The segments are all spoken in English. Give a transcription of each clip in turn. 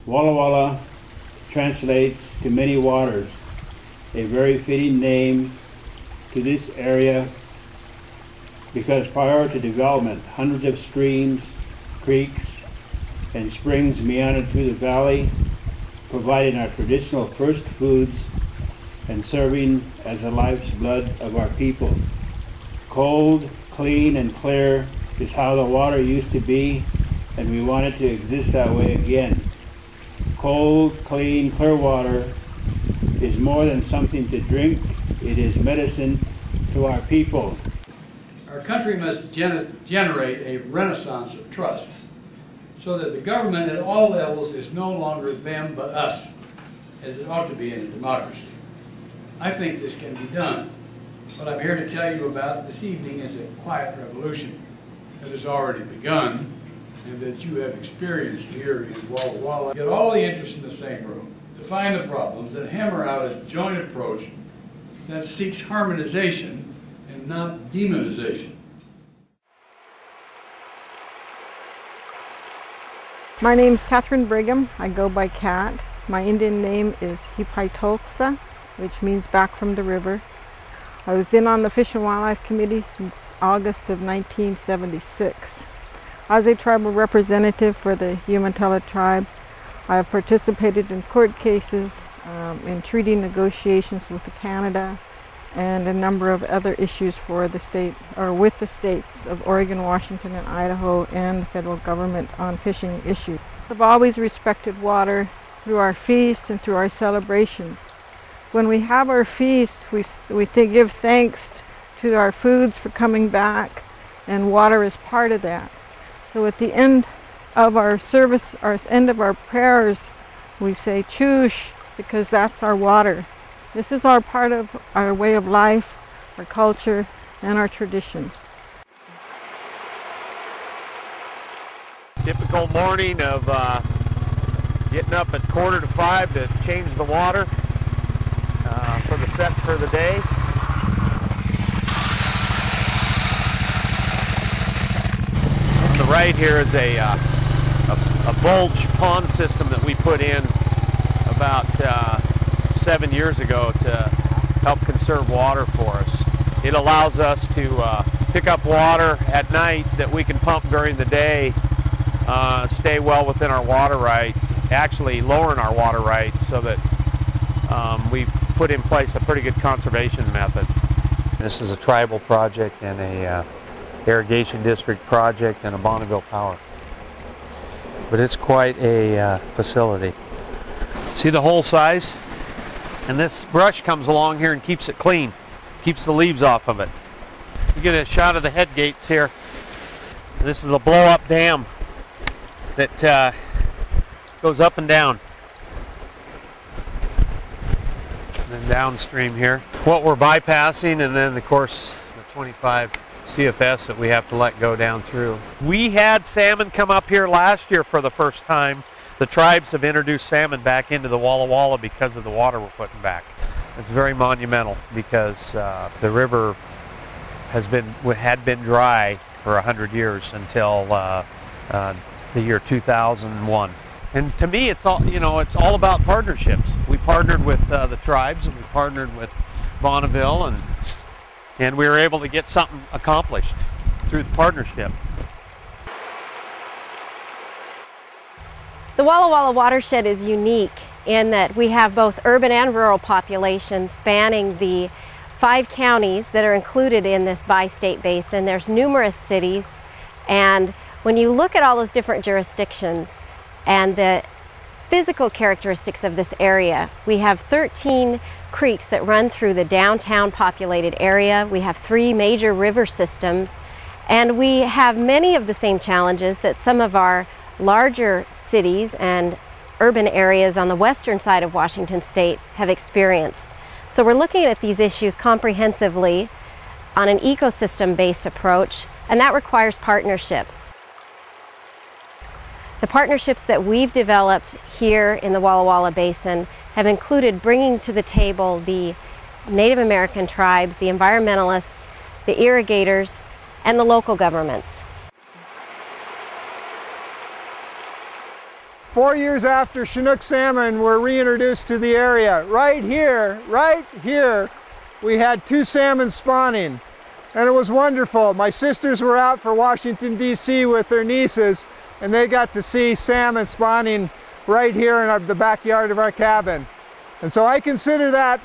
Walla Walla translates to many waters, a very fitting name to this area because prior to development, hundreds of streams, creeks, and springs meandered through the valley, providing our traditional first foods and serving as the life's blood of our people. Cold, clean, and clear is how the water used to be, and we want it to exist that way again. Cold, clean, clear water is more than something to drink. It is medicine to our people. Our country must generate a renaissance of trust so that the government at all levels is no longer them but us, as it ought to be in a democracy. I think this can be done. What I'm here to tell you about this evening is a quiet revolution that has already begun and that you have experienced here in Walla Walla. Get all the interests in the same room, define the problems, and hammer out a joint approach that seeks harmonization and not demonization. My name is Catherine Brigham. I go by Cat. My Indian name is Hipaitoksa, which means back from the river. I've been on the Fish and Wildlife Committee since August of 1976. As a tribal representative for the Umatilla tribe, I have participated in court cases, in treaty negotiations with Canada, and a number of other issues for the state, or with the states of Oregon, Washington, and Idaho, and the federal government on fishing issues. We've always respected water through our feasts and through our celebrations. When we have our feast, we give thanks to our foods for coming back, and water is part of that. So at the end of our service, or end of our prayers, we say "Chush," because that's our water. This is our part of our way of life, our culture, and our traditions. Typical morning of getting up at 4:45 to change the water for the sets for the day. On the right here is a bulge pond system that we put in about 7 years ago to help conserve water for us. It allows us to pick up water at night that we can pump during the day, stay well within our water right, actually lowering our water right so that we've put in place a pretty good conservation method. This is a tribal project and a irrigation district project and a Bonneville Power. But it's quite a facility. See the hole size? And this brush comes along here and keeps it clean, keeps the leaves off of it. You get a shot of the head gates here. This is a blow-up dam that goes up and down. And then downstream here. What we're bypassing, and then of course the 25 CFS that we have to let go down through. We had salmon come up here last year for the first time. The tribes have introduced salmon back into the Walla Walla because of the water we're putting back. It's very monumental because the river had been dry for 100 years until the year 2001. And to me, it's all, it's all about partnerships. We partnered with the tribes, and we partnered with Bonneville, and we were able to get something accomplished through the partnership. The Walla Walla watershed is unique in that we have both urban and rural populations spanning the 5 counties that are included in this bi-state basin. There's numerous cities, and when you look at all those different jurisdictions and the physical characteristics of this area, we have 13 creeks that run through the downtown populated area. We have 3 major river systems, and we have many of the same challenges that some of our larger cities and urban areas on the western side of Washington State have experienced. So we're looking at these issues comprehensively on an ecosystem-based approach, and that requires partnerships. The partnerships that we've developed here in the Walla Walla Basin have included bringing to the table the Native American tribes, the environmentalists, the irrigators, and the local governments. 4 years after Chinook salmon were reintroduced to the area, right here, we had 2 salmon spawning. And it was wonderful. My sisters were out for Washington, D.C. with their nieces, and they got to see salmon spawning right here in the backyard of our cabin. And so I consider that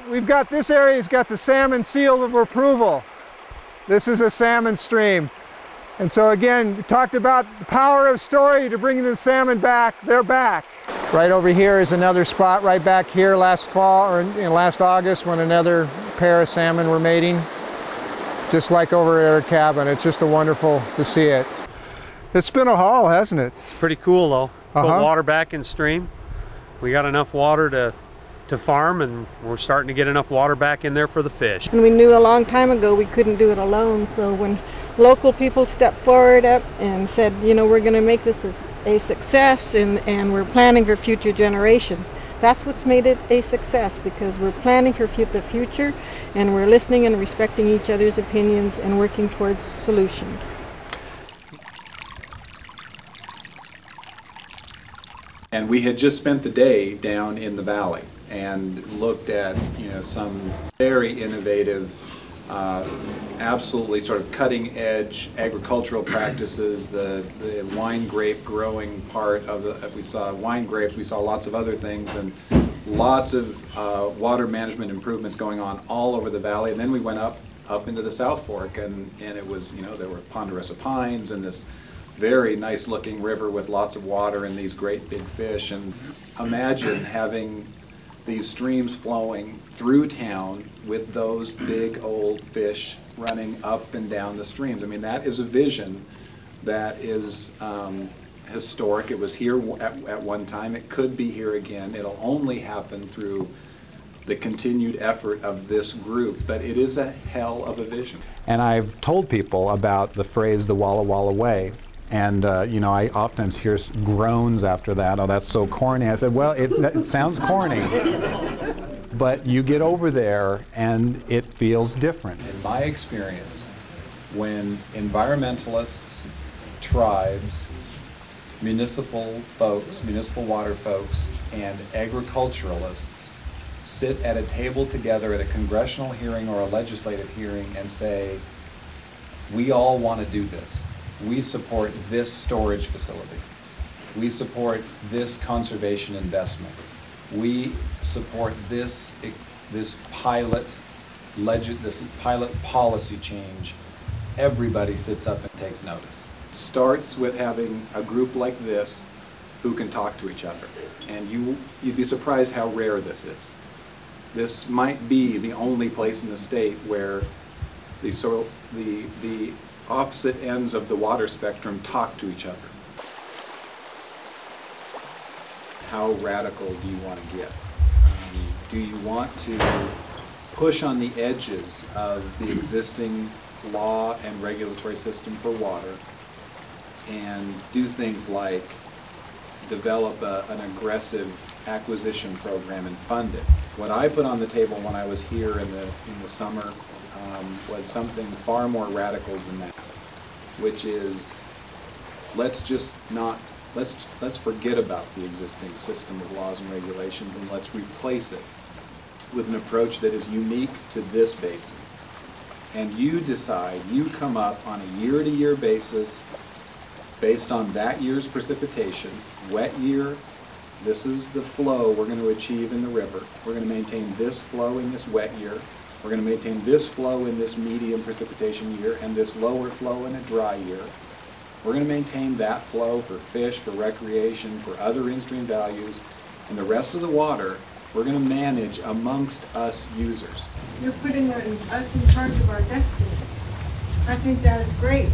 this area's got the salmon seal of approval. This is a salmon stream. And so again, we talked about the power of story to bring the salmon back. They're back. Right over here is another spot right back here last fall, or in last August, when another pair of salmon were mating. Just like over at our cabin. It's just wonderful to see it. It's been a haul, hasn't it? It's pretty cool though. Put water back in stream. We got enough water to farm, and we're starting to get enough water back in there for the fish. And we knew a long time ago we couldn't do it alone, so when local people stepped forward up and said, you know, we're going to make this a success, and we're planning for future generations. That's what's made it a success, because we're planning for the future, and we're listening and respecting each other's opinions and working towards solutions. And we had just spent the day down in the valley and looked at, you know, some very innovative, absolutely sort of cutting edge agricultural practices. The wine grape growing part of we saw wine grapes, we saw lots of other things, and lots of water management improvements going on all over the valley. And then we went up into the South Fork, and it was, you know, there were ponderosa pines and this very nice looking river with lots of water and these great big fish. And imagine having these streams flowing through town with those big old fish running up and down the streams. I mean, that is a vision that is historic. It was here at one time. It could be here again. It'll only happen through the continued effort of this group, but it is a hell of a vision. And I've told people about the phrase, the Walla Walla Way. And, you know, I often hear groans after that. Oh, that's so corny. I said, well, it sounds corny. But you get over there and it feels different. In my experience, when environmentalists, tribes, municipal folks, municipal water folks, and agriculturalists sit at a table together at a congressional hearing or a legislative hearing and say, we all want to do this. We support this storage facility. We support this conservation investment. We support this pilot policy change. Everybody sits up and takes notice. It starts with having a group like this who can talk to each other. And you'd be surprised how rare this is. This might be the only place in the state where the opposite ends of the water spectrum talk to each other. How radical do you want to get? Do you want to push on the edges of the existing law and regulatory system for water and do things like develop an aggressive acquisition program and fund it? What I put on the table when I was here in the summer was something far more radical than that, which is let's forget about the existing system of laws and regulations, and let's replace it with an approach that is unique to this basin. And you decide, you come up on a year-to-year basis based on that year's precipitation. Wet year, this is the flow we're going to achieve in the river. We're going to maintain this flow in this wet year. We're going to maintain this flow in this medium precipitation year and this lower flow in a dry year. We're going to maintain that flow for fish, for recreation, for other in-stream values, and the rest of the water we're going to manage amongst us users. You're putting us in charge of our destiny. I think that is great.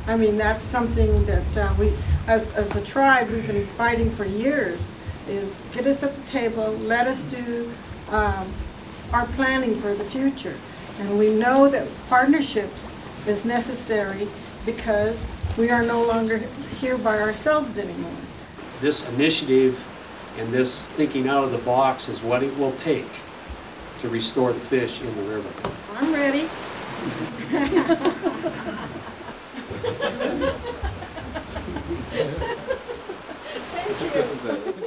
I mean, that's something that we, as a tribe, we've been fighting for years, is get us at the table, let us do our planning for the future. And we know that partnerships is necessary because we are no longer here by ourselves anymore. This initiative and this thinking out of the box is what it will take to restore the fish in the river. I'm ready. think this is it.